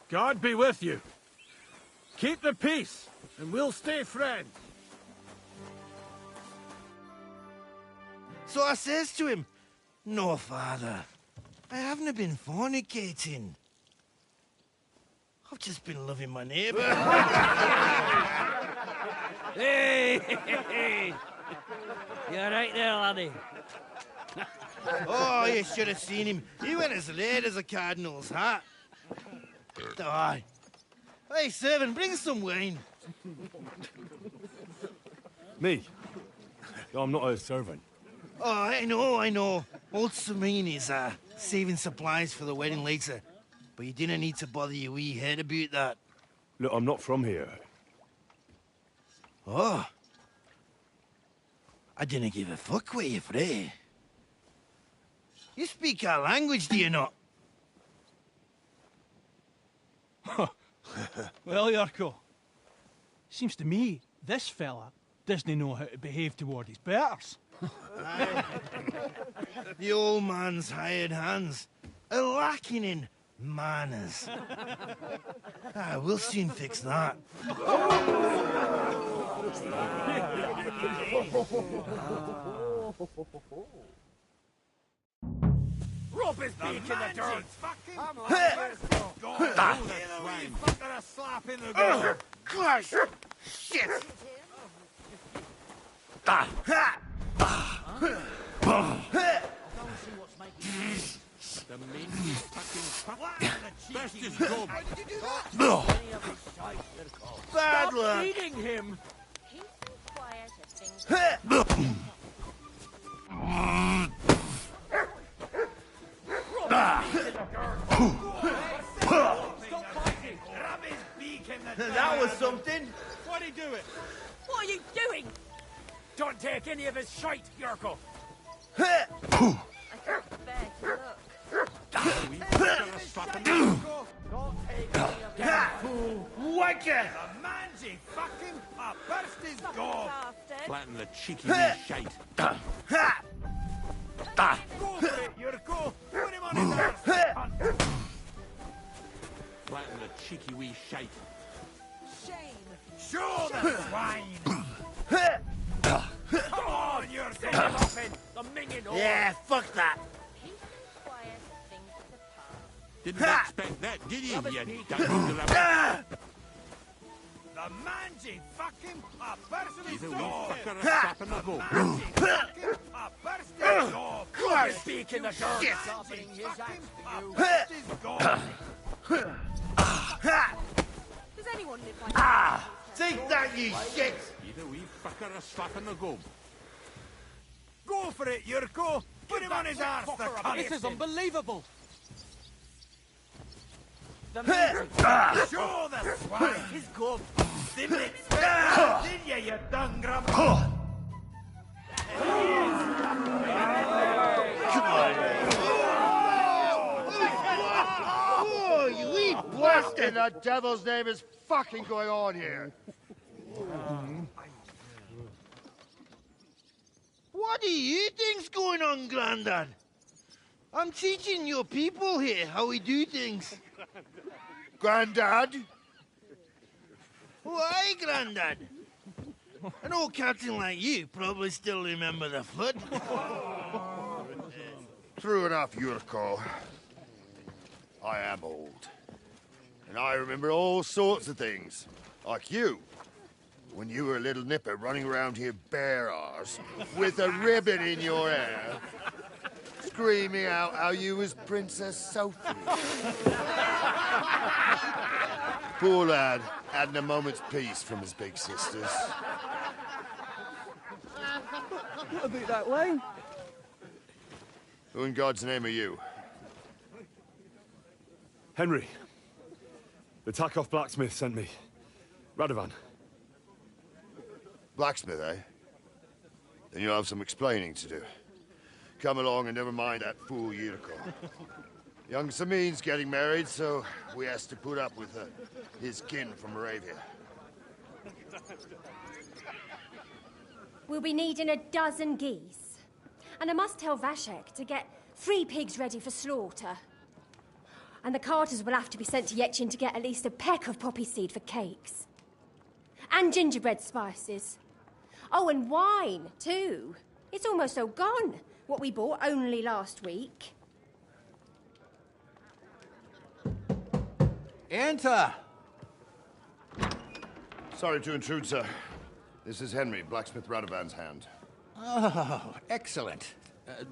God be with you. Keep the peace, and we'll stay friends. So I says to him, "No, father, I haven't been fornicating. I've just been loving my neighbour." Hey! You're right there, laddie. Oh, you should have seen him. He went as red as a cardinal's hat. Aye. Hey, servant, bring some wine. Me? I'm not a servant. Oh, I know. Old Serene is saving supplies for the wedding later. But you didn't need to bother your wee head about that. Look, I'm not from here. Oh. I didn't give a fuck where you're from. You speak our language, do you not? Well, Yurko, seems to me this fella doesn't know how to behave toward his betters. The old man's hired hands are lacking in manners. We'll soon fix that. Rope his beak in the dirt! Come on, fucker, a slap in the gore! Gosh! Shit! The mean fucking best is good. Bad luck! Beating him! Peace and quiet are things That was something. Why'd he do it? What are you doing? Don't take any of his shite, Yurko! I can't bear to look. Wanker! The mangy fucking pop burst his gob! Bastard. Flatten the cheeky wee shite. Go for it, Yurko! Put him on his arse! cunt. Flatten the cheeky wee shite. Show the swine! Come on, you're muffin! The minging old! Yeah, fuck that. Peace and quiet are things of the past. Didn't expect that, did you? You dangling rabbit. The mangy fucking pop burst his He's a wee gob! fucker a slapping the go. Mangy fucking pop burst his gob! Gosh, Speak in the dirt! shit. Mangy fucking pop burst his gob! Does anyone live like Take that, you shit! He's a wee fucker a slapping the go. Go for it, Yurko! Put him on his arse, the cunt! This is unbelievable. Show the swine his gob! Didn't expect that, did you dung grump? Oh, you wee What in the devil's name is fucking going on here? What do you think's going on, Grandad? I'm teaching your people here how we do things. Grandad? Why, Grandad? An old captain like you probably still remember the flood. True enough, Yurko. I am old. And I remember all sorts of things. Like you. When you were a little nipper running around here bare arse, with a ribbon in your hair, screaming out how you was Princess Sophie. Poor lad, hadn't a moment's peace from his big sisters. What about that wine? Who in God's name are you? Henry. The Takoff blacksmith sent me. Radovan. Blacksmith, eh? Then you'll have some explaining to do. Come along and never mind that fool Yurko. Young Samin's getting married, so we has to put up with his kin from Moravia. We'll be needing a dozen geese. And I must tell Vashek to get 3 pigs ready for slaughter. And the carters will have to be sent to Yetchin to get at least a peck of poppy seed for cakes. And gingerbread spices. Oh, and wine, too. It's almost all gone, what we bought only last week. Enter! Sorry to intrude, sir. This is Henry, blacksmith Radovan's hand. Oh, excellent.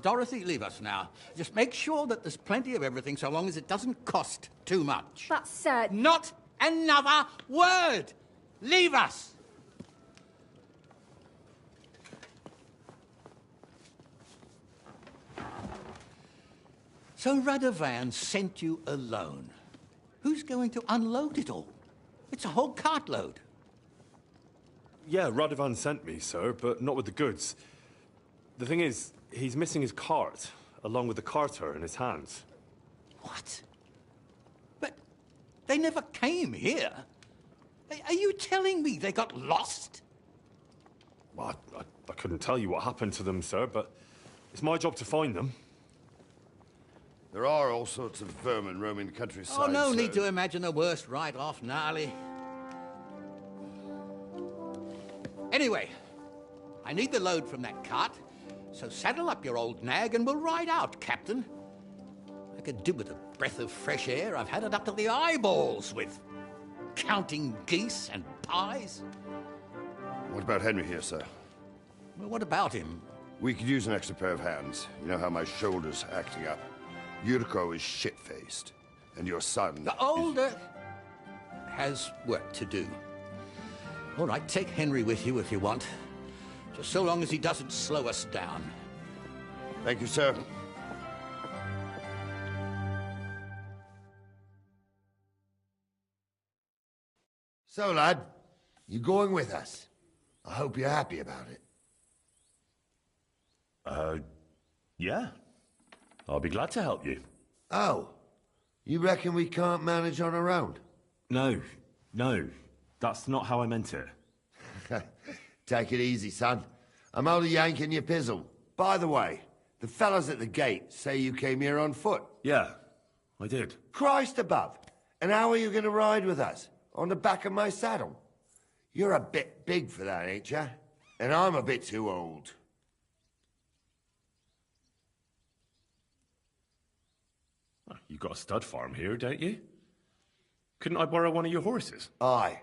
Dorothy, leave us now. Just make sure that there's plenty of everything so long as it doesn't cost too much. But, sir... Not another word! Leave us! So Radovan sent you alone. Who's going to unload it all? It's a whole cartload. Yeah, Radovan sent me, sir, but not with the goods. The thing is, he's missing his cart, along with the carter in his hands. What? But they never came here. Are you telling me they got lost? Well, I couldn't tell you what happened to them, sir, but it's my job to find them. There are all sorts of vermin roaming the countryside. Oh, no need to imagine the worst right off, gnarly. Anyway, I need the load from that cart, so saddle up your old nag and we'll ride out, Captain. I could do with a breath of fresh air. I've had it up to the eyeballs with counting geese and pies. What about Henry here, sir? Well, what about him? We could use an extra pair of hands. You know how my shoulder's acting up. Yuriko is shit-faced, and your son... The older has work to do. All right, take Henry with you if you want. Just so long as he doesn't slow us down. Thank you, sir. So, lad, you going with us? I hope you're happy about it. Yeah. I'll be glad to help you. Oh, you reckon we can't manage on our own? No. That's not how I meant it. Take it easy, son. I'm only yanking your pizzle. By the way, the fellas at the gate say you came here on foot. Yeah, I did. Christ above. And how are you going to ride with us? On the back of my saddle? You're a bit big for that, ain't ya? And I'm a bit too old. You got a stud farm here, don't you? Couldn't I borrow one of your horses? Aye.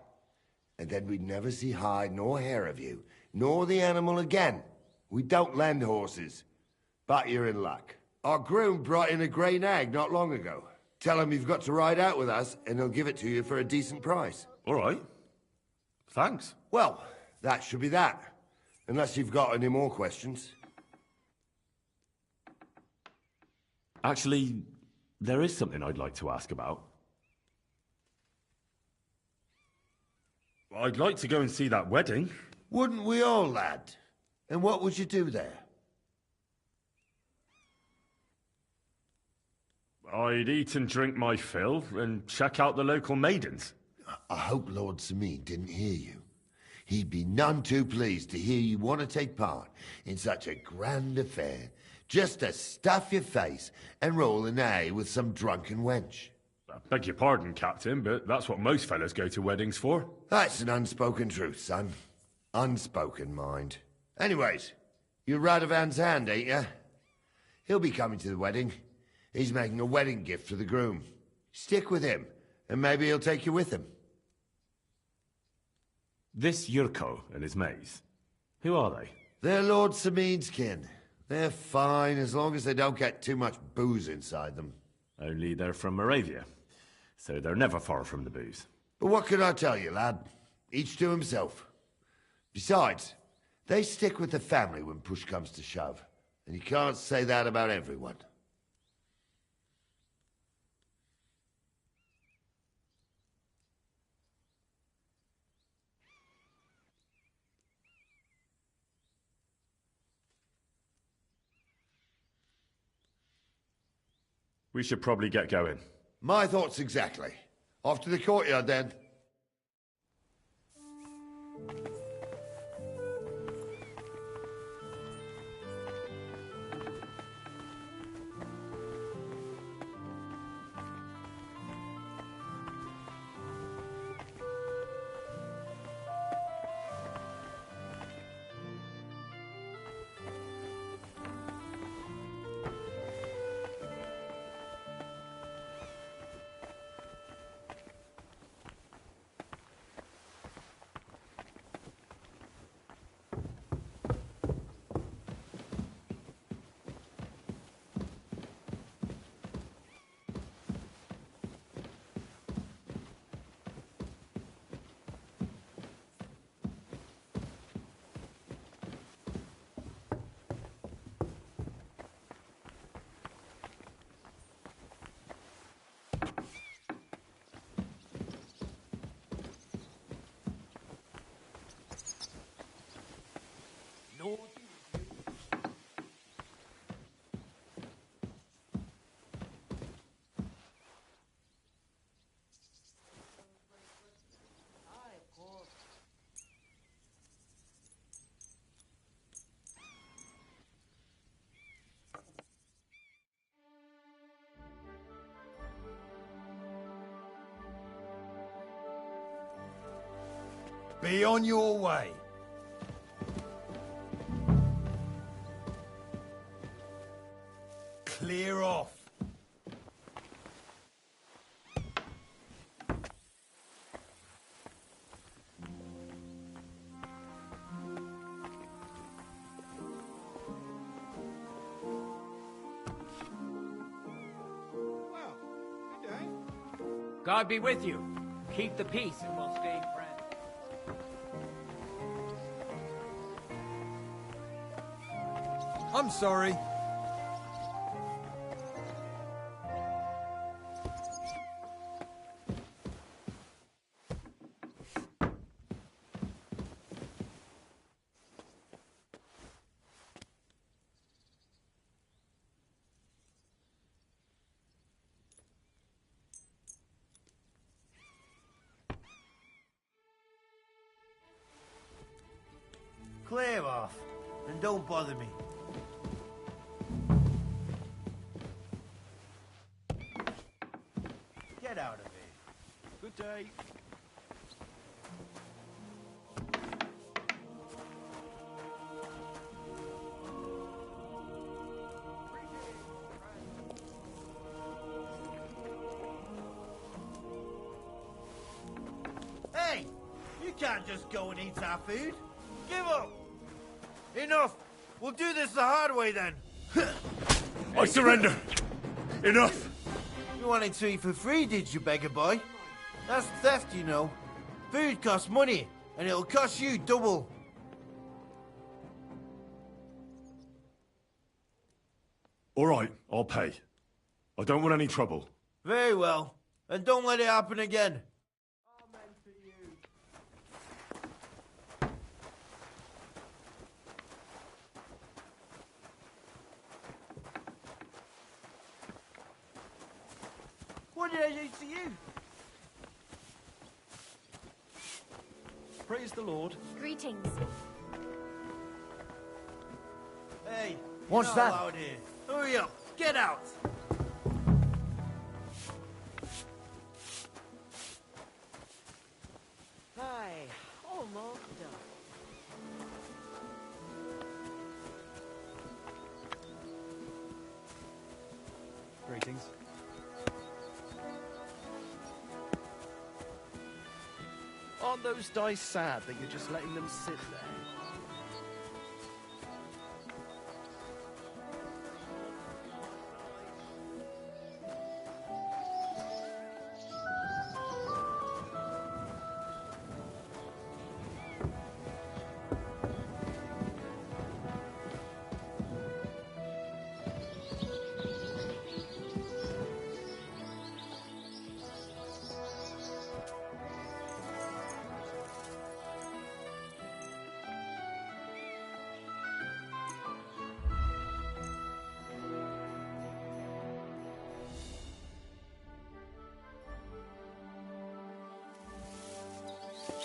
And then we'd never see hide nor hair of you, nor the animal again. We don't lend horses. But you're in luck. Our groom brought in a grey nag not long ago. Tell him you've got to ride out with us, and he'll give it to you for a decent price. All right. Thanks. Well, that should be that. Unless you've got any more questions. Actually, there is something I'd like to ask about. I'd like to go and see that wedding. Wouldn't we all, lad? And what would you do there? I'd eat and drink my fill and check out the local maidens. I hope Lord Sameen didn't hear you. He'd be none too pleased to hear you want to take part in such a grand affair, just to stuff your face and roll an A with some drunken wench. I beg your pardon, Captain, but that's what most fellas go to weddings for. That's an unspoken truth, son. Unspoken, mind. Anyways, you're Radovan's hand, ain't ya? He'll be coming to the wedding. He's making a wedding gift for the groom. Stick with him, and maybe he'll take you with him. This Yurko and his mates, who are they? They're Lord Sameen's kin. They're fine as long as they don't get too much booze inside them. Only they're from Moravia, so they're never far from the booze. But what can I tell you, lad? Each to himself. Besides, they stick with the family when push comes to shove. And you can't say that about everyone. We should probably get going. My thoughts exactly. Off to the courtyard, then. Be on your way. Clear off. God be with you. Keep the peace and we'll stay friends. I'm sorry. Clear off, and don't bother me. Get out of here. Good day. Hey! You can't just go and eat our food. Give up! Enough! We'll do this the hard way then. I surrender. Enough. You wanted to eat for free, did you, beggar boy? That's theft, you know. Food costs money, and it'll cost you double. All right, I'll pay. I don't want any trouble. Very well. And don't let it happen again. What did I do to you? Praise the Lord. Greetings. Hey, What's you're that? not allowed here. Hurry up, get out. Hi, almost done. Greetings. Aren't those dice sad that you're just letting them sit there?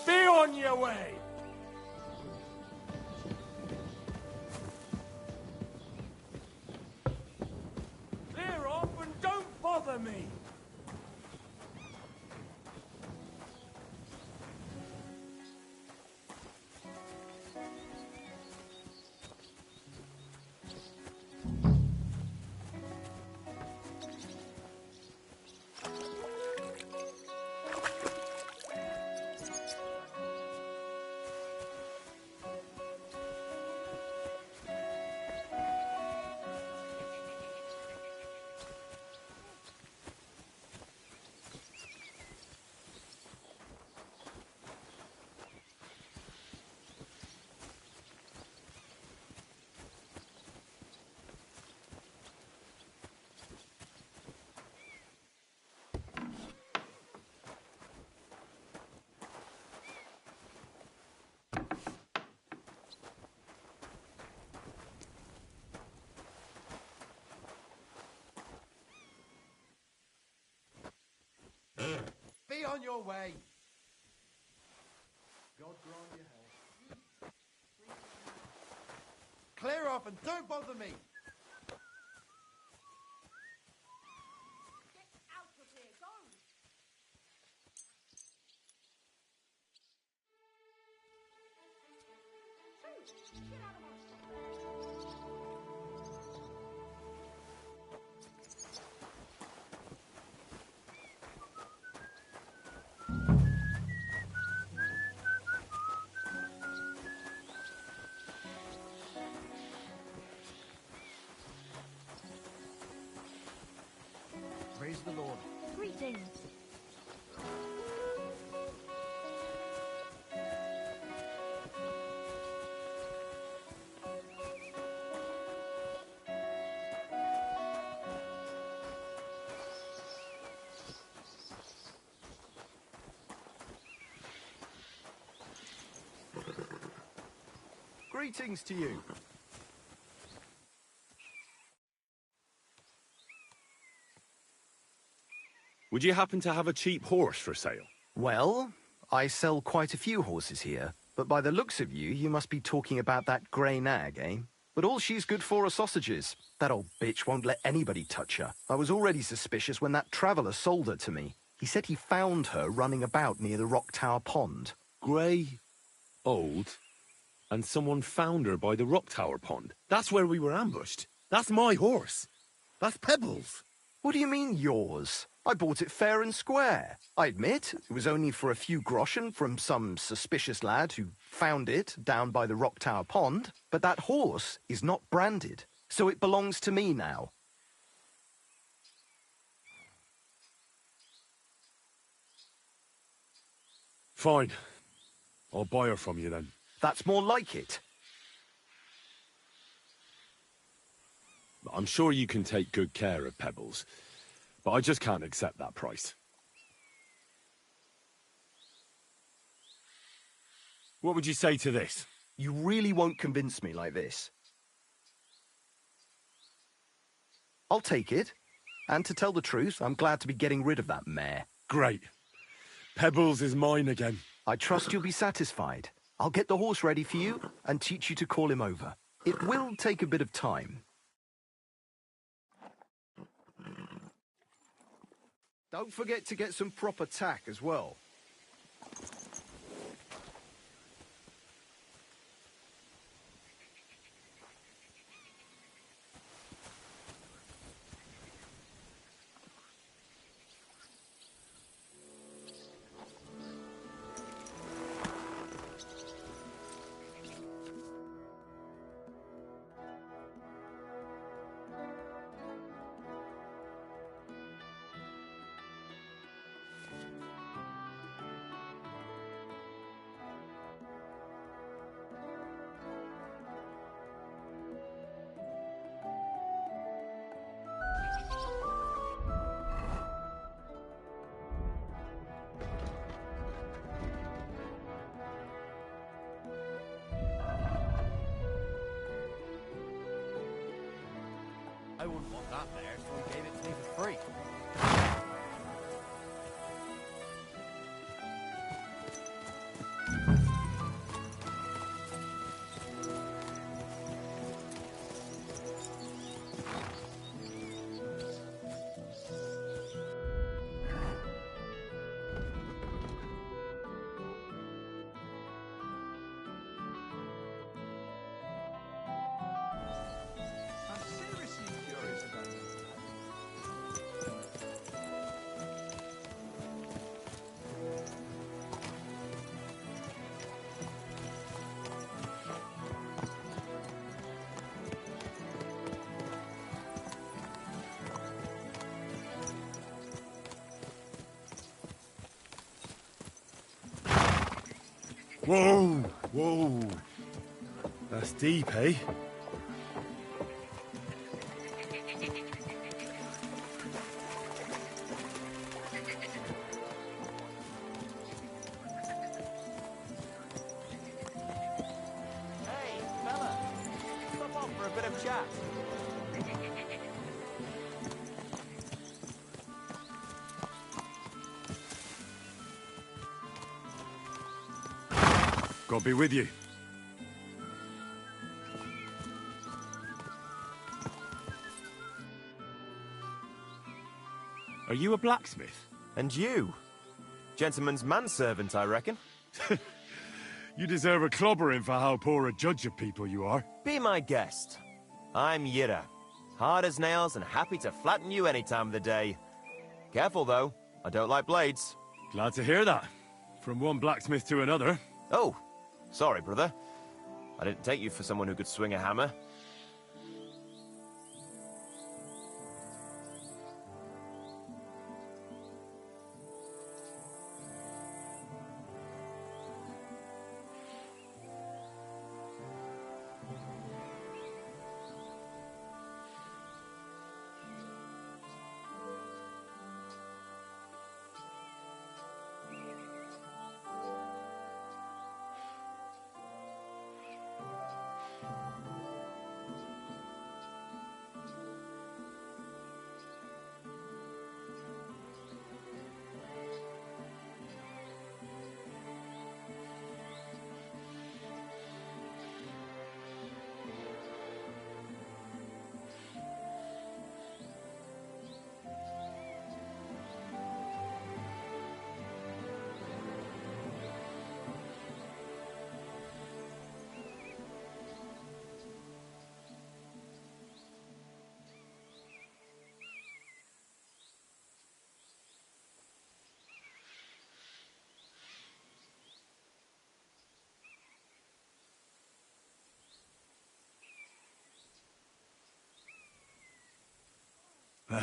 Be on your way! Clear off and don't bother me! Be on your way. God grant you health. Clear off and don't bother me. Get out of here, go! Praise the Lord. Greetings. Greetings to you. Would you happen to have a cheap horse for sale? Well, I sell quite a few horses here, but by the looks of you, you must be talking about that grey nag, eh? But all she's good for are sausages. That old bitch won't let anybody touch her. I was already suspicious when that traveller sold her to me. He said he found her running about near the Rock Tower Pond. Grey, old, and someone found her by the Rock Tower Pond. That's where we were ambushed. That's my horse. That's Pebbles. What do you mean, yours? I bought it fair and square. I admit, it was only for a few groschen from some suspicious lad who found it down by the Rock Tower Pond, but that horse is not branded, so it belongs to me now. Fine. I'll buy her from you then. That's more like it. I'm sure you can take good care of Pebbles, but I just can't accept that price. What would you say to this? You really won't convince me like this. I'll take it. And to tell the truth, I'm glad to be getting rid of that mare. Great. Pebbles is mine again. I trust you'll be satisfied. I'll get the horse ready for you and teach you to call him over. It will take a bit of time. Don't forget to get some proper tack as well. I wouldn't want that there, so he gave it to me for free. Whoa, whoa. That's deep, eh? Hey, fella! Stop off for a bit of chat. God be with you. Are you a blacksmith? And you? Gentleman's manservant, I reckon. You deserve a clobbering for how poor a judge of people you are. Be my guest. I'm Yira. Hard as nails and happy to flatten you any time of the day. Careful, though. I don't like blades. Glad to hear that. From one blacksmith to another. Oh, sorry, brother. I didn't take you for someone who could swing a hammer.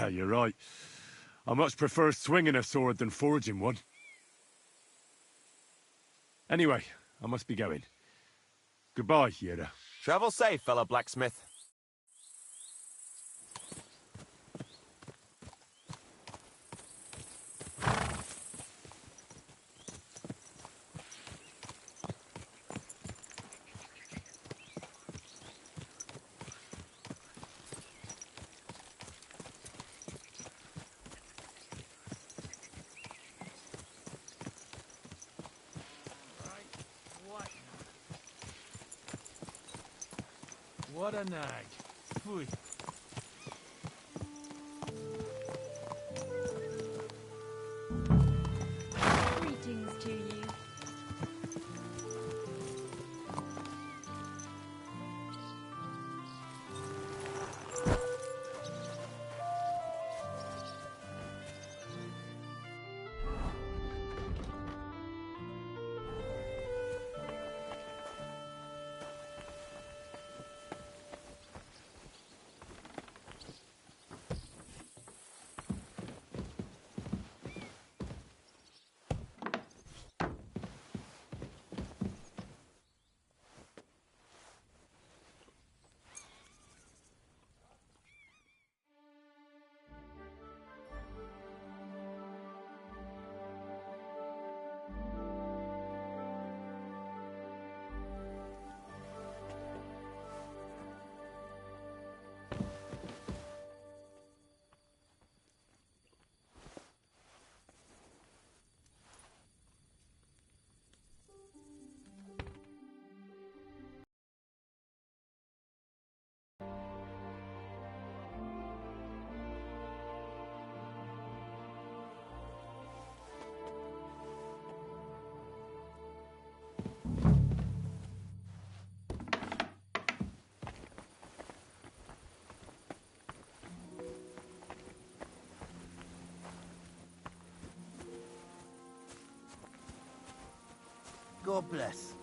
You're right. I much prefer swinging a sword than forging one. Anyway, I must be going. Goodbye, Yera. Travel safe, fellow blacksmith. What a nag. Phooey. Greetings to you. God bless.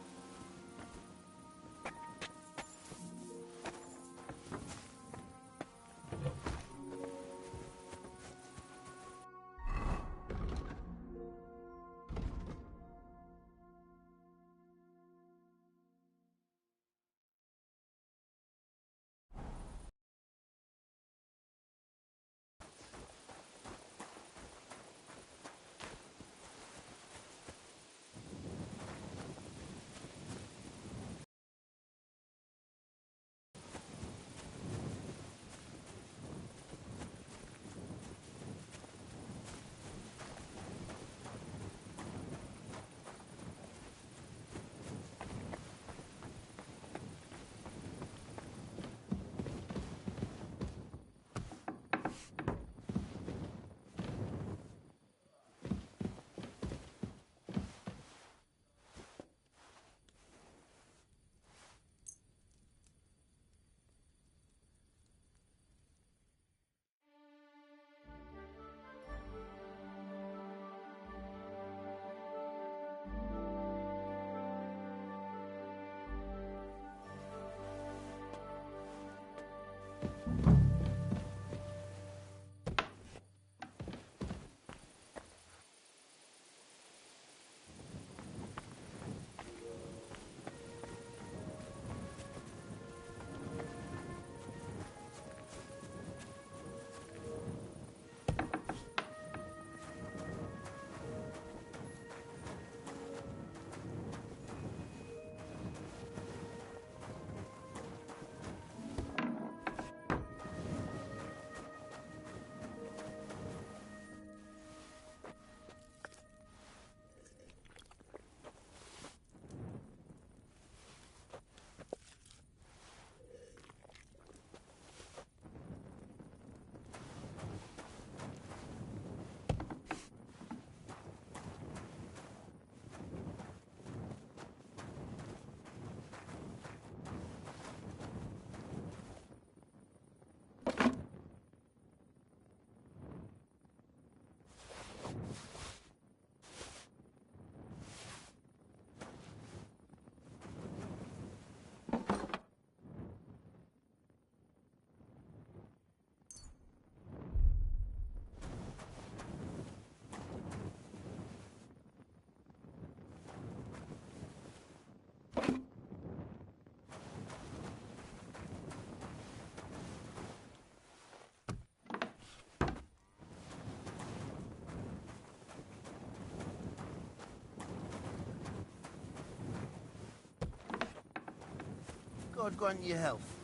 I'd grant your health.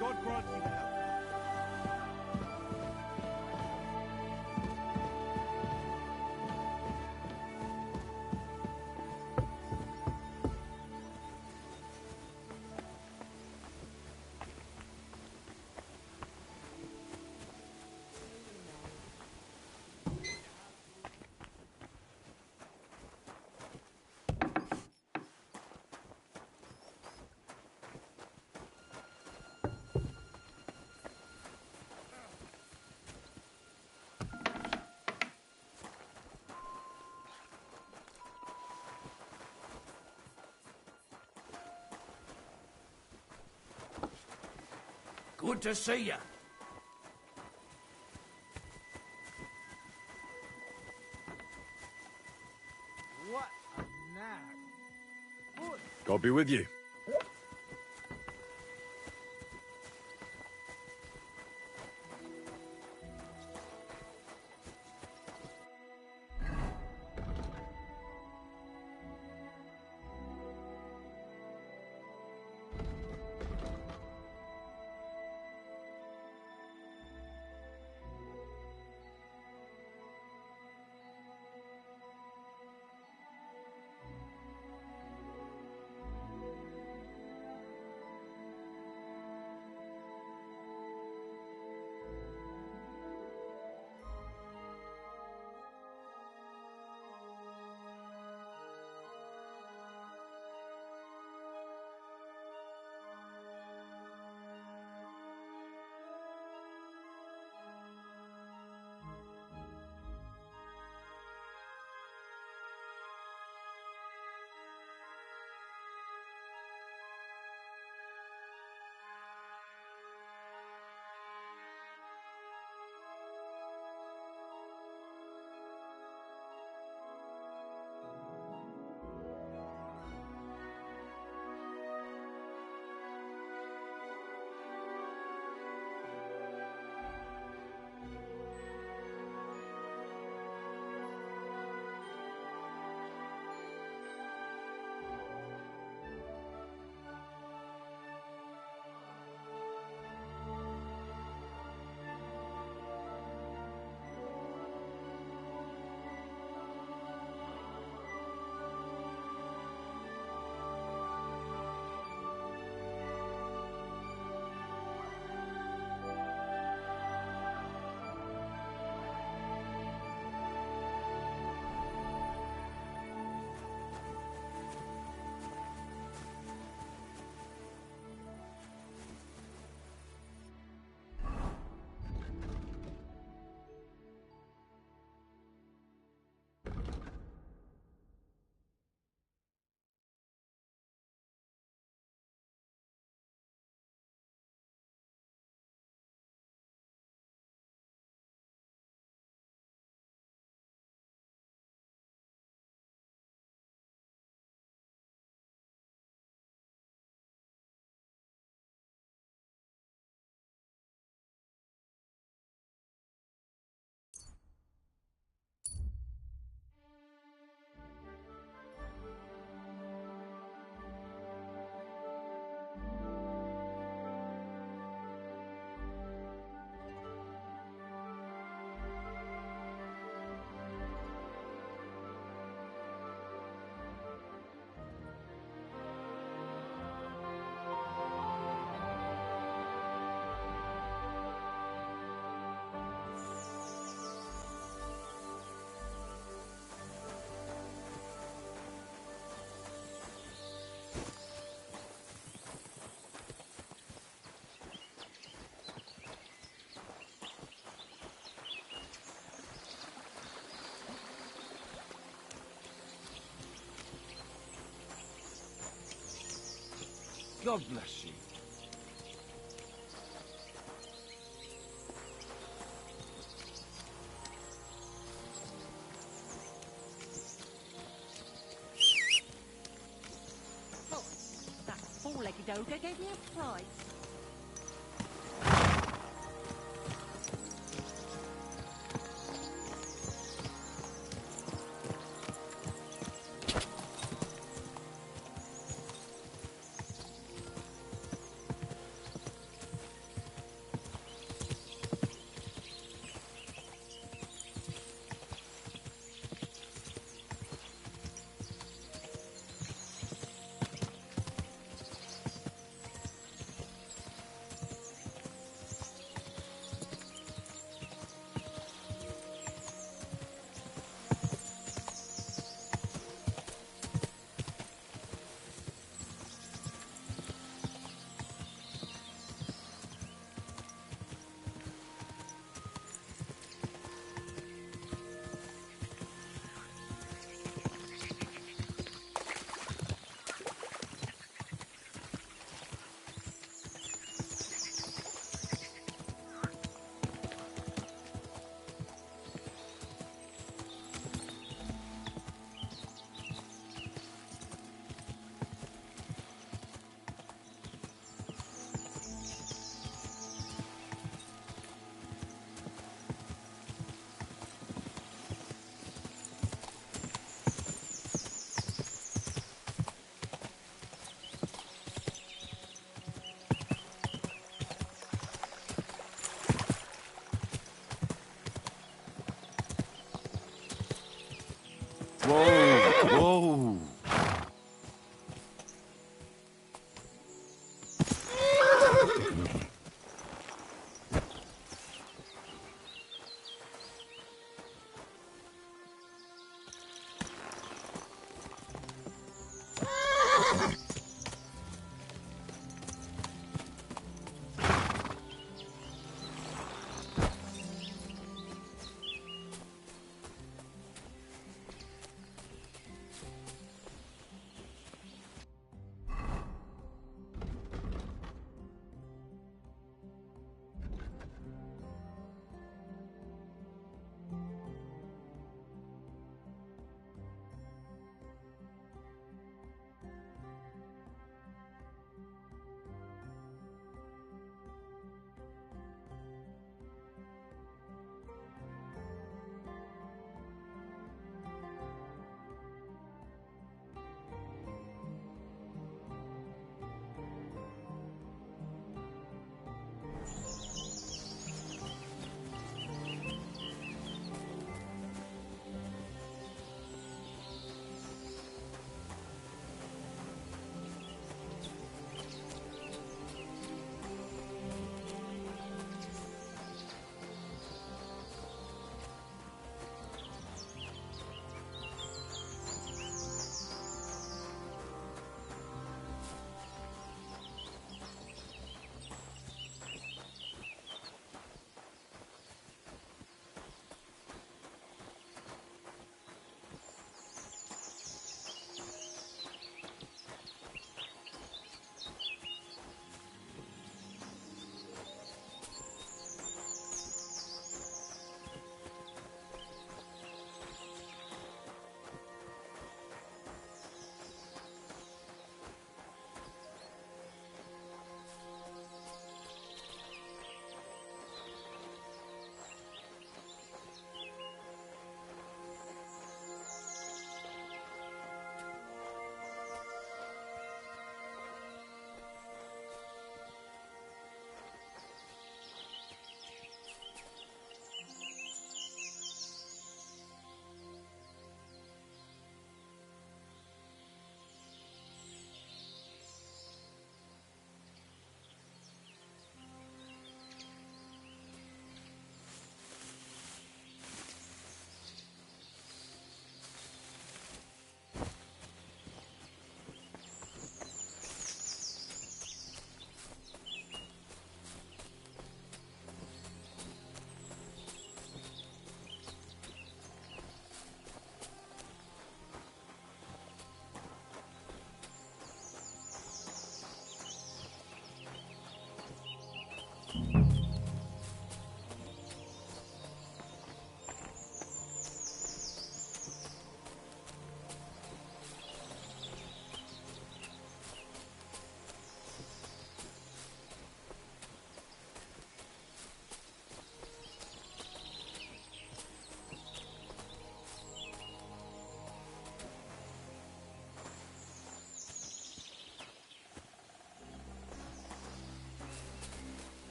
God grant you the health. Good to see you. What a nag. Good. God be with you. God bless you. Oh, that four-legged ogre gave me a fright. Whoa, whoa.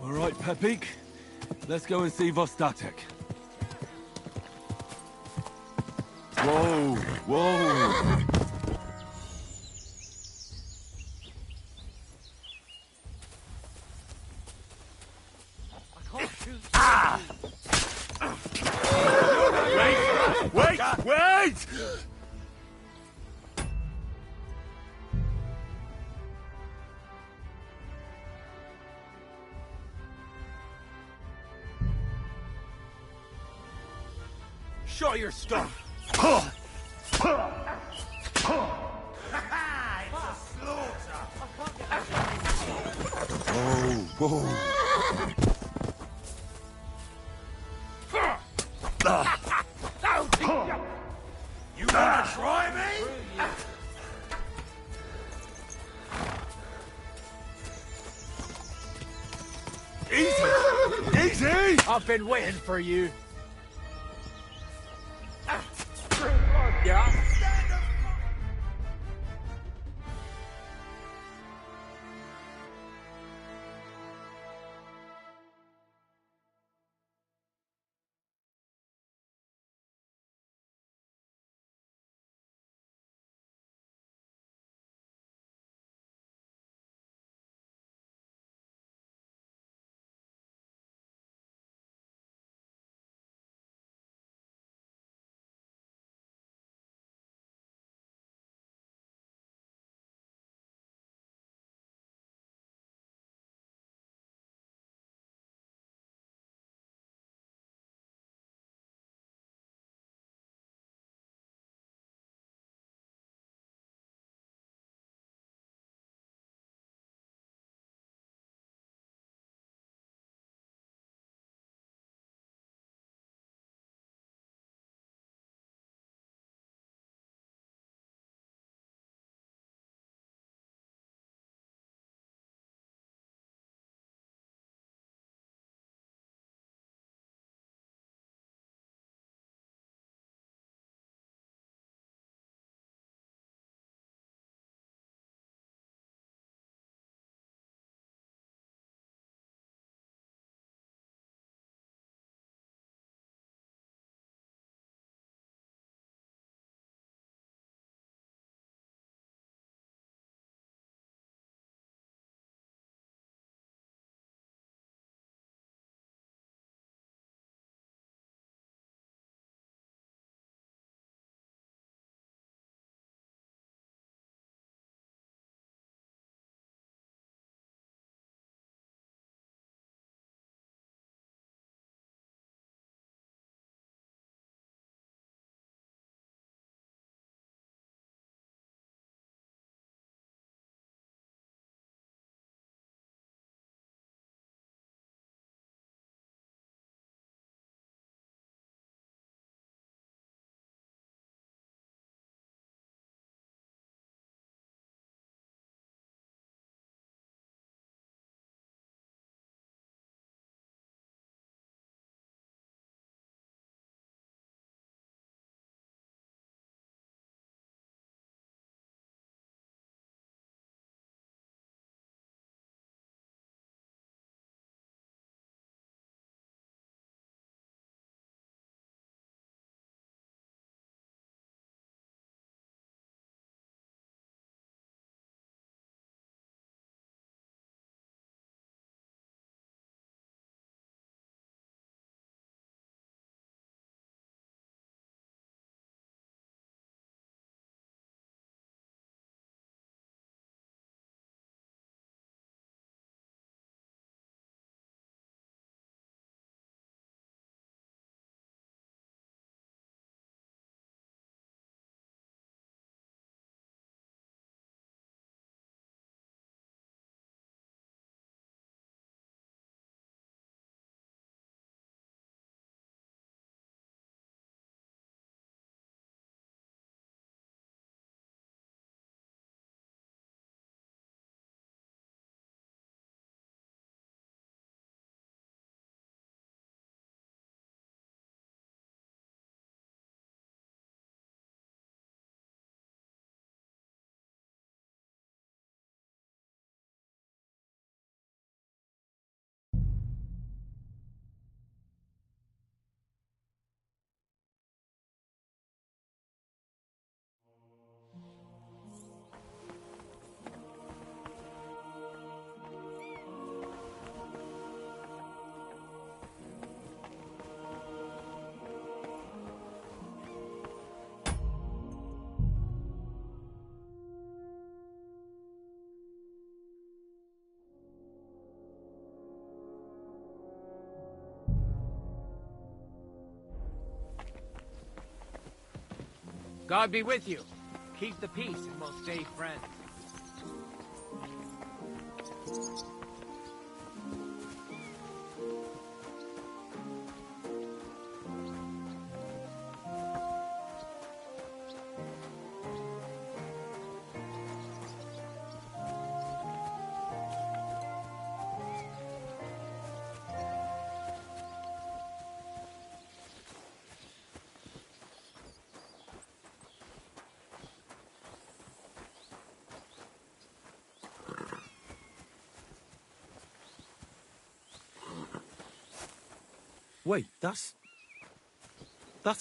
All right, Pepik. Let's go and see Vostatek. Whoa, whoa. Wait! Show your stuff! It's a slaughter! Whoa, You wanna try me? Easy! Easy! I've been waiting for you. Yeah. God be with you. Keep the peace and we'll stay friends. Wait, that's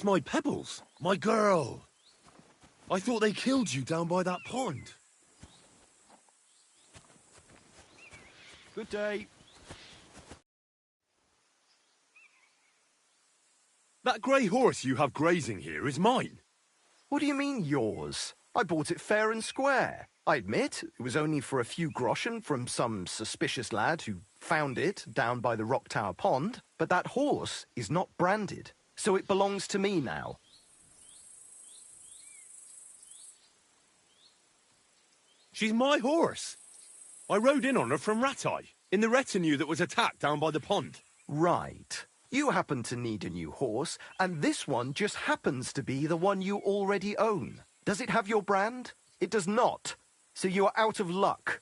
my Pebbles, my girl. I thought they killed you down by that pond. Good day. That grey horse you have grazing here is mine. What do you mean, yours? I bought it fair and square. I admit, it was only for a few groschen from some suspicious lad who found it down by the Rock Tower Pond, but that horse is not branded, so it belongs to me now. She's my horse. I rode in on her from Ratai, in the retinue that was attacked down by the pond. Right. You happen to need a new horse, and this one just happens to be the one you already own. Does it have your brand? It does not. So you are out of luck.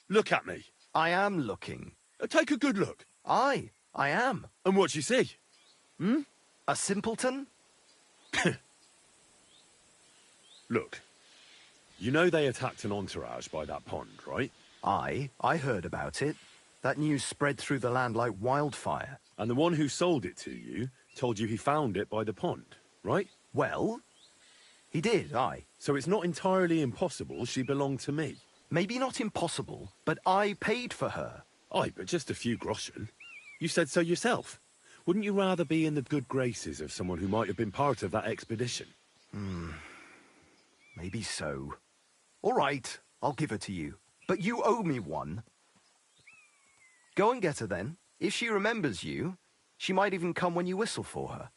Look at me. I am looking. Take a good look. Aye, I am. And what you see? A simpleton? Look, you know they attacked an entourage by that pond, right? Aye, I heard about it. That news spread through the land like wildfire. And the one who sold it to you told you he found it by the pond, right? Well, he did, aye. So it's not entirely impossible she belonged to me. Maybe not impossible, but I paid for her. Aye, but just a few groschen. You said so yourself. Wouldn't you rather be in the good graces of someone who might have been part of that expedition? Maybe so. All right, I'll give her to you. But you owe me one. Go and get her then. If she remembers you, she might even come when you whistle for her.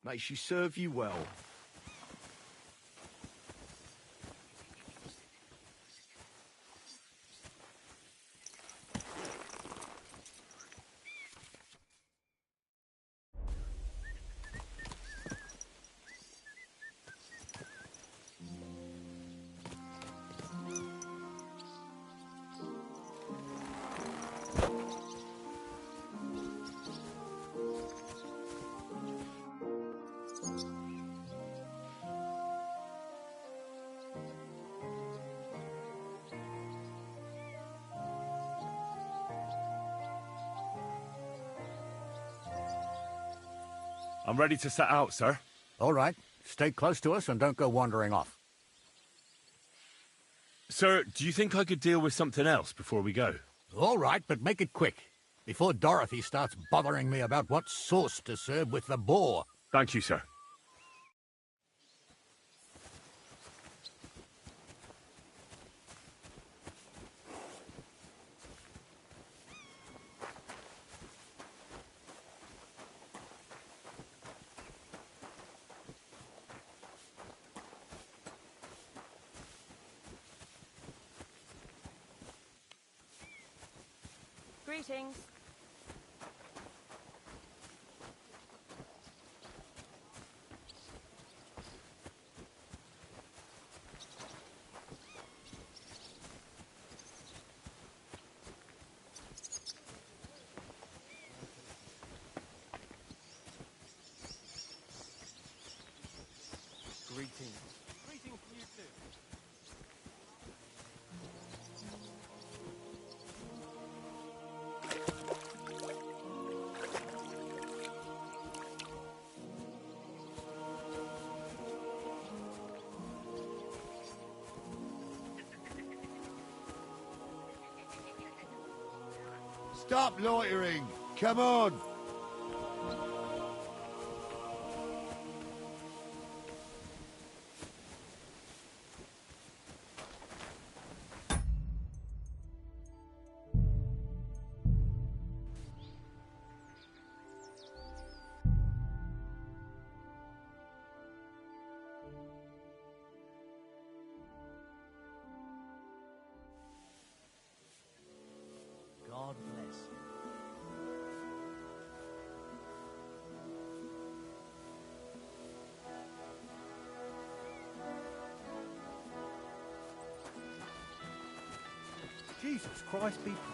May she serve you well. I'm ready to set out, sir. All right. Stay close to us and don't go wandering off. Sir, do you think I could deal with something else before we go? All right, but make it quick. Before Dorothy starts bothering me about what sauce to serve with the boar. Thank you, sir. Greetings. Greetings. Greetings to you too. Stop loitering! Come on! Jesus Christ be praised.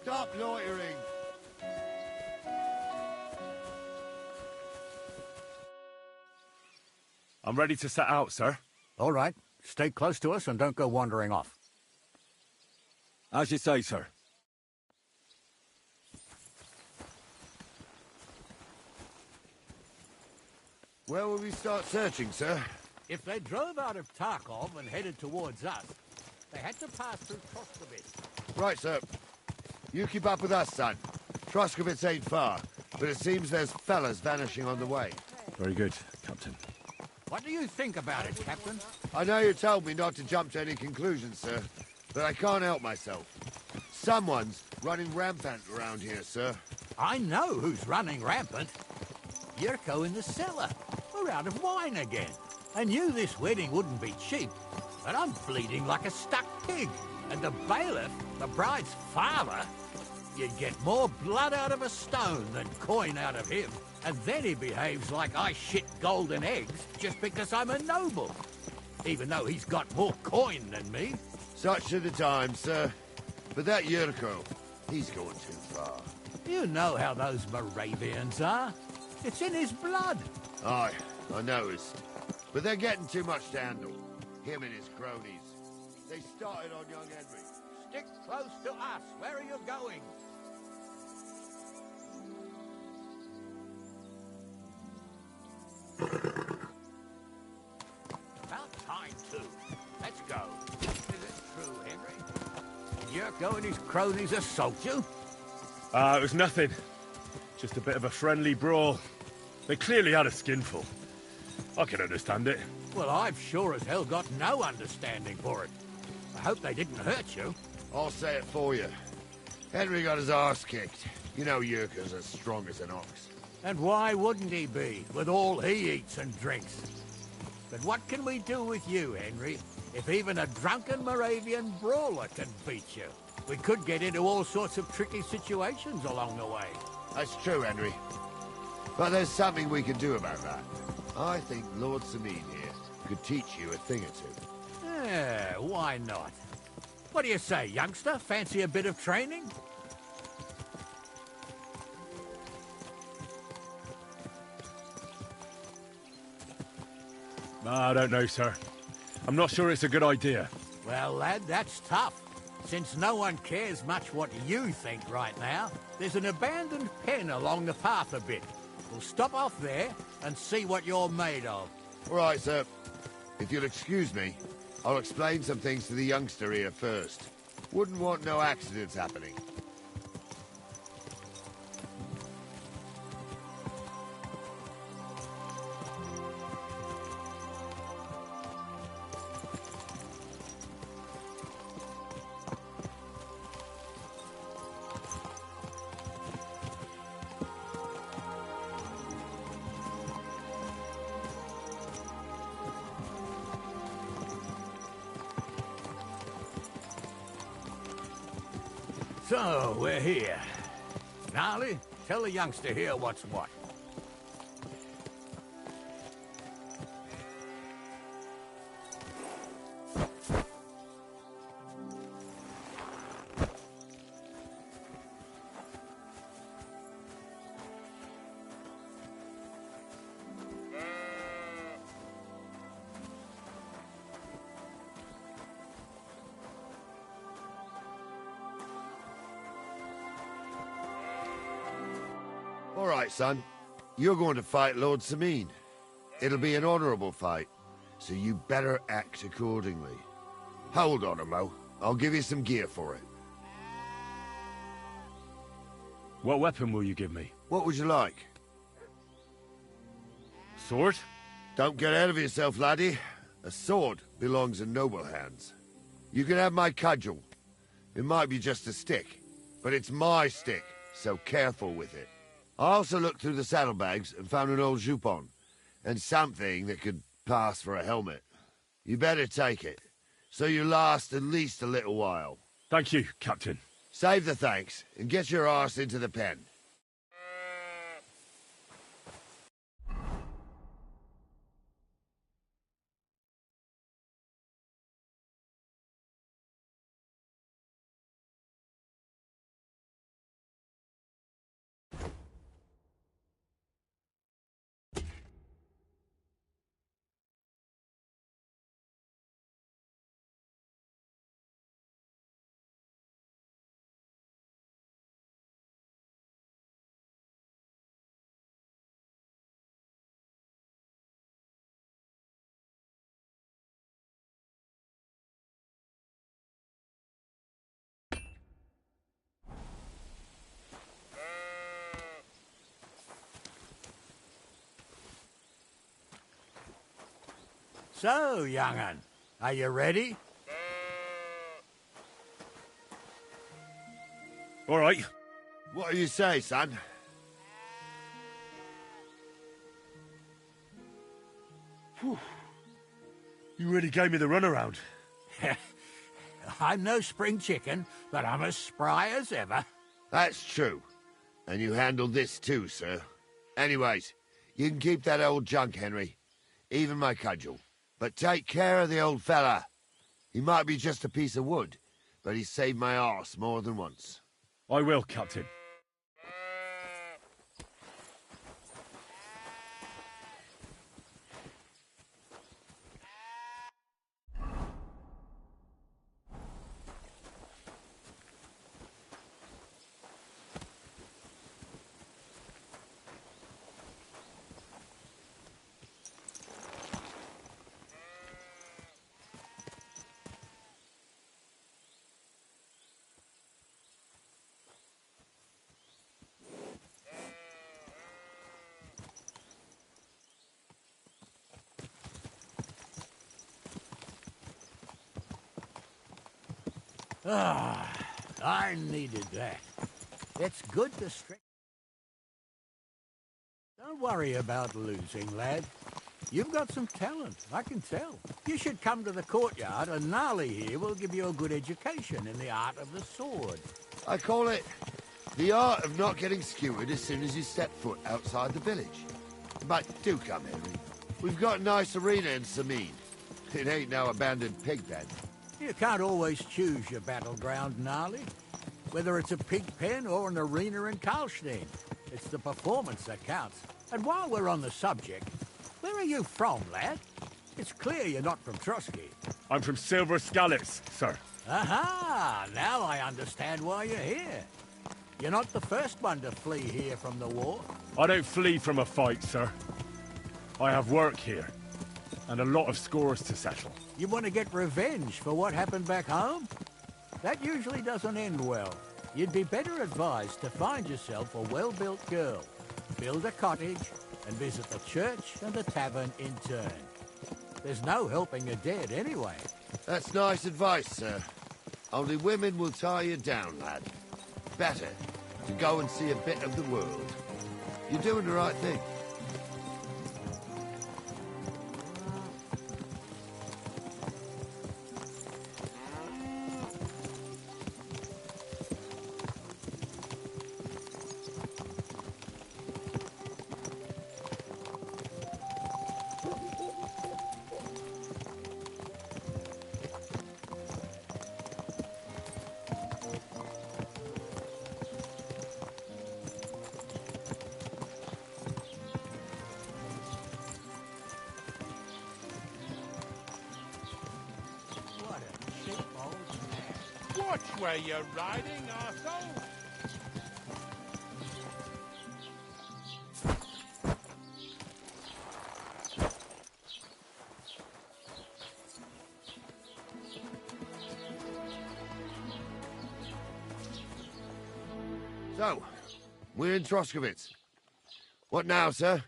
Stop loitering! I'm ready to set out, sir. All right. Stay close to us and don't go wandering off. As you say, sir. Where will we start searching, sir? If they drove out of Tarkov and headed towards us, they had to pass through Troskovitz. Right, sir. You keep up with us, son. Troskovitz ain't far, but it seems there's fellas vanishing on the way. Very good, Captain. What do you think about it, Captain? I know you told me not to jump to any conclusions, sir, but I can't help myself. Someone's running rampant around here, sir. I know who's running rampant. Yurko in the cellar. We're out of wine again. I knew this wedding wouldn't be cheap, but I'm bleeding like a stuck pig. And the bailiff, the bride's father, you'd get more blood out of a stone than coin out of him. And then he behaves like I shit golden eggs just because I'm a noble. Even though he's got more coin than me. Such are the times, sir. But that Yurko, he's going too far. You know how those Moravians are. It's in his blood. Aye, I noticed. But they're getting too much to handle. Him and his cronies. They started on young Henry. Stick close to us. Where are you going? About time, too. Let's go. Is it true, Henry? Yurko and his cronies assault you? It was nothing. Just a bit of a friendly brawl. They clearly had a skinful. I can understand it. Well, I've sure as hell got no understanding for it. I hope they didn't hurt you. I'll say it for you. Henry got his arse kicked. You know Yurko's as strong as an ox. And why wouldn't he be, with all he eats and drinks? But what can we do with you, Henry, if even a drunken Moravian brawler can beat you? We could get into all sorts of tricky situations along the way. That's true, Henry. But there's something we can do about that. I think Lord Sameen here could teach you a thing or two. Yeah, why not? What do you say, youngster? Fancy a bit of training? I don't know, sir. I'm not sure it's a good idea. Well, lad, that's tough. Since no one cares much what you think right now, there's an abandoned pen along the path a bit. We'll stop off there and see what you're made of. All right, sir. If you'll excuse me, I'll explain some things to the youngster here first. Wouldn't want no accidents happening. So, we're here. Gnarly, tell the youngster here what's what. All right, son. You're going to fight Lord Sameen. It'll be an honorable fight, so you better act accordingly. Hold on, Mo. I'll give you some gear for it. What weapon will you give me? What would you like? Sword? Don't get ahead of yourself, laddie. A sword belongs in noble hands. You can have my cudgel. It might be just a stick, but it's my stick, so careful with it. I also looked through the saddlebags and found an old jupon, and something that could pass for a helmet. You better take it, so you last at least a little while. Thank you, Captain. Save the thanks, and get your arse into the pen. So, young'un, are you ready? All right. What do you say, son? Whew. You really gave me the runaround. I'm no spring chicken, but I'm as spry as ever. That's true. And you handled this too, sir. Anyways, you can keep that old junk, Henry. Even my cudgel. But take care of the old fella. He might be just a piece of wood, but he saved my arse more than once. I will, Captain. Ah, I needed that. It's good to stretch. Don't worry about losing, lad. You've got some talent, I can tell. You should come to the courtyard, and Gnarly here will give you a good education in the art of the sword. I call it the art of not getting skewered as soon as you step foot outside the village. But do come, Henry. We've got a nice arena in Sameen. It ain't no abandoned pig pen. You can't always choose your battleground, Gnarly. Whether it's a pig pen or an arena in Karlstein, it's the performance that counts. And while we're on the subject, where are you from, lad? It's clear you're not from Trotsky. I'm from Silver Scallops, sir. Aha! Now I understand why you're here. You're not the first one to flee here from the war. I don't flee from a fight, sir. I have work here, and a lot of scores to settle. You want to get revenge for what happened back home? That usually doesn't end well. You'd be better advised to find yourself a well-built girl, build a cottage, and visit the church and the tavern in turn. There's no helping a dead anyway. That's nice advice, sir. Only women will tie you down, lad. Better to go and see a bit of the world. You're doing the right thing. where you're riding, arsehole. So, we're in Troskowitz. What now, sir?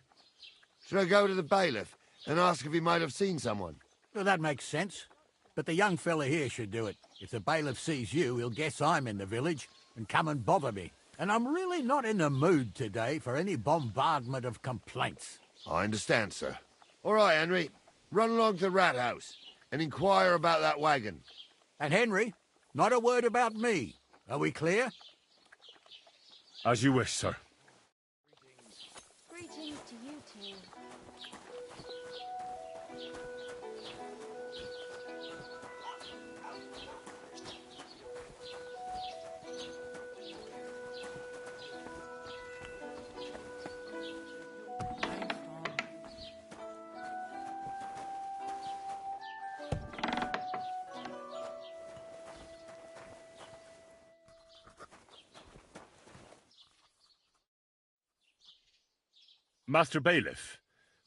Should I go to the bailiff and ask if he might have seen someone? Well, that makes sense. But the young fella here should do it. If the bailiff sees you, he'll guess I'm in the village and come and bother me. And I'm really not in the mood today for any bombardment of complaints. I understand, sir. All right, Henry. Run along to the rat house and inquire about that wagon. And Henry, not a word about me. Are we clear? As you wish, sir. Greetings to you two. Master Bailiff,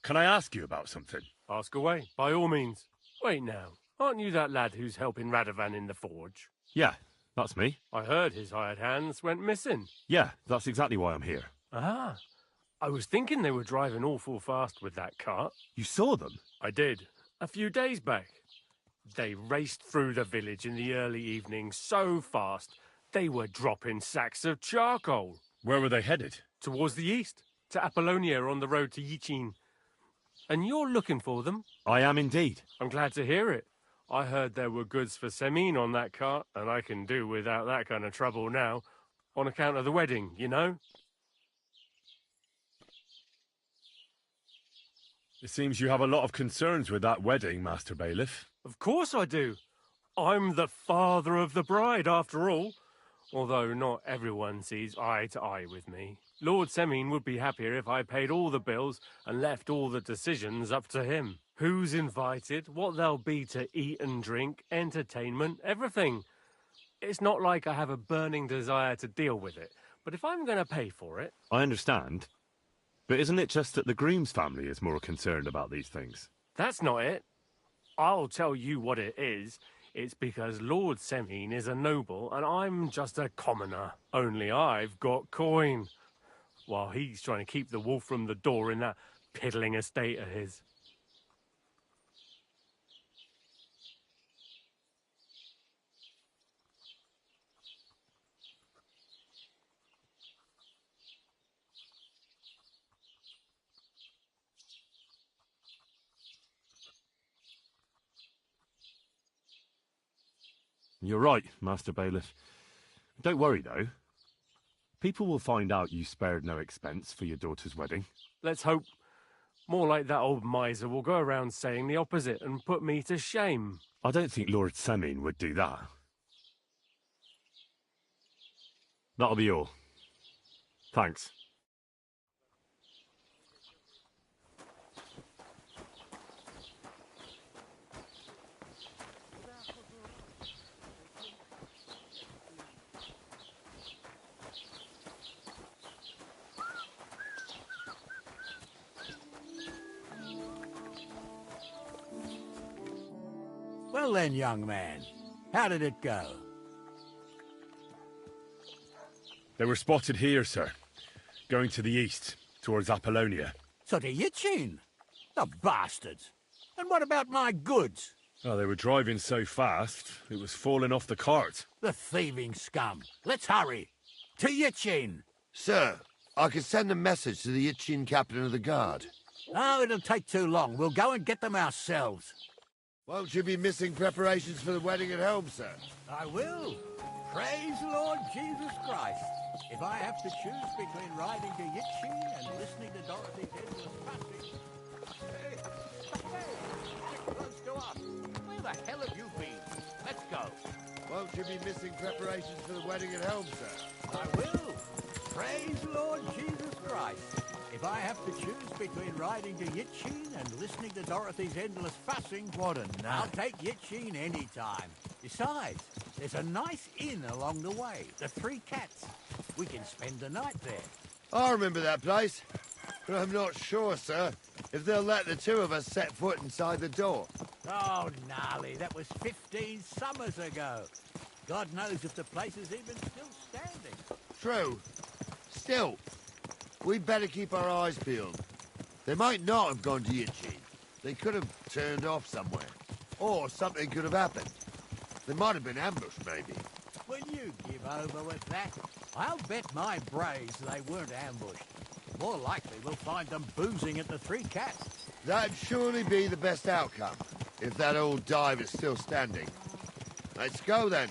can I ask you about something? Ask away, by all means. Wait now, aren't you that lad who's helping Radovan in the forge? Yeah, that's me. I heard his hired hands went missing. Yeah, that's exactly why I'm here. Ah, I was thinking they were driving awful fast with that cart. You saw them? I did, a few days back. They raced through the village in the early evening so fast, they were dropping sacks of charcoal. Where were they headed? Towards the east. To Apollonia on the road to Yichin. And you're looking for them? I am indeed. I'm glad to hear it. I heard there were goods for Semine on that cart, and I can do without that kind of trouble now, on account of the wedding, you know? It seems you have a lot of concerns with that wedding, Master Bailiff. Of course I do. I'm the father of the bride, after all. Although not everyone sees eye to eye with me. Lord Semine would be happier if I paid all the bills and left all the decisions up to him. Who's invited, what there'll be to eat and drink, entertainment, everything. It's not like I have a burning desire to deal with it, but if I'm going to pay for it... I understand. But isn't it just that the groom's family is more concerned about these things? That's not it. I'll tell you what it is. It's because Lord Semine is a noble and I'm just a commoner. Only I've got coin. While he's trying to keep the wolf from the door in that piddling estate of his. You're right, Master Bailiff. Don't worry, though. People will find out you spared no expense for your daughter's wedding. Let's hope. More like that old miser will go around saying the opposite and put me to shame. I don't think Lord Semine would do that. That'll be all. Thanks. Well then, young man, how did it go? They were spotted here, sir. Going to the east, towards Apollonia. So to Yichin? The bastards! And what about my goods? Oh, they were driving so fast, it was falling off the cart. The thieving scum! Let's hurry! To Yichin! Sir, I could send a message to the Yichin captain of the guard. Oh, it'll take too long. We'll go and get them ourselves. Won't you be missing preparations for the wedding at home, sir? I will. Praise Lord Jesus Christ. If I have to choose between riding to Yichin and listening to Dorothy's endless passage... Hey, close to us. Where the hell have you been? Let's go. Won't you be missing preparations for the wedding at home, sir? I will. Praise Lord Jesus Christ. If I have to choose between riding to Yichin and listening to Dorothy's endless fussing, what a night. I'll take Yichin any time. Besides, there's a nice inn along the way, the Three Cats. We can spend the night there. I remember that place, but I'm not sure, sir, if they'll let the two of us set foot inside the door. Oh, gnarly, that was 15 summers ago. God knows if the place is even still standing. True. Still, we'd better keep our eyes peeled. They might not have gone to Yitchin. They could have turned off somewhere. Or something could have happened. They might have been ambushed, maybe. Will you give over with that? I'll bet my braves they weren't ambushed. More likely we'll find them boozing at the Three Cats. That'd surely be the best outcome, if that old dive is still standing. Let's go, then.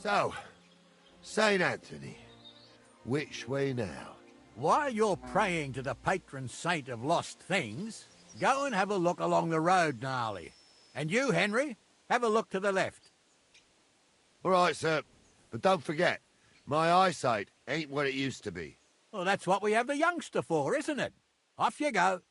So, St. Anthony, which way now? While you're praying to the patron saint of lost things, go and have a look along the road, gnarly. And you, Henry, have a look to the left. All right, sir. But don't forget, my eyesight ain't what it used to be. Well, that's what we have the youngster for, isn't it? Off you go.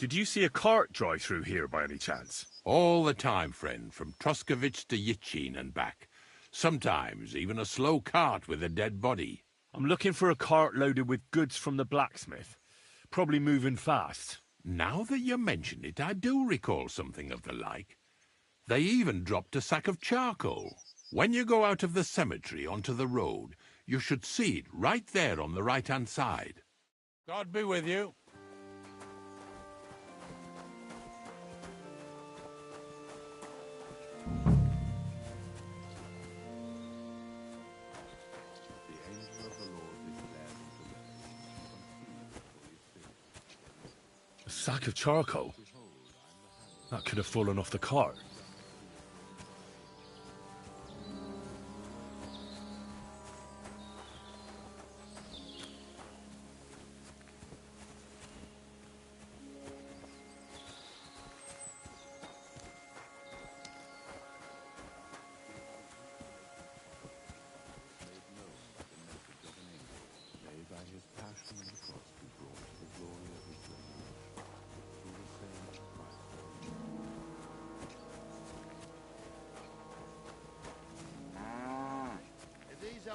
Did you see a cart drive through here by any chance? All the time, friend, from Troskovich to Yitchin and back. Sometimes even a slow cart with a dead body. I'm looking for a cart loaded with goods from the blacksmith. Probably moving fast. Now that you mention it, I do recall something of the like. They even dropped a sack of charcoal. When you go out of the cemetery onto the road, you should see it right there on the right-hand side. God be with you. A sack of charcoal? That could have fallen off the cart.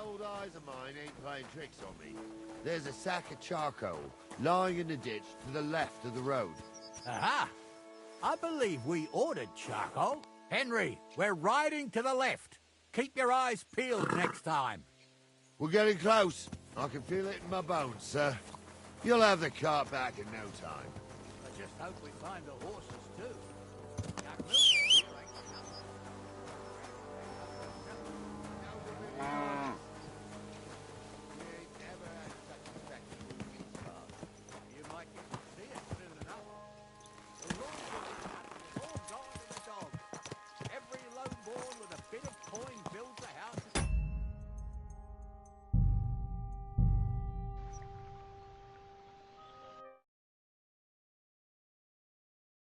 old eyes of mine ain't playing tricks on me. There's a sack of charcoal lying in the ditch to the left of the road. Aha! I believe we ordered charcoal. Henry, we're riding to the left. Keep your eyes peeled next time. We're getting close. I can feel it in my bones, sir. You'll have the cart back in no time. I just hope we find the horses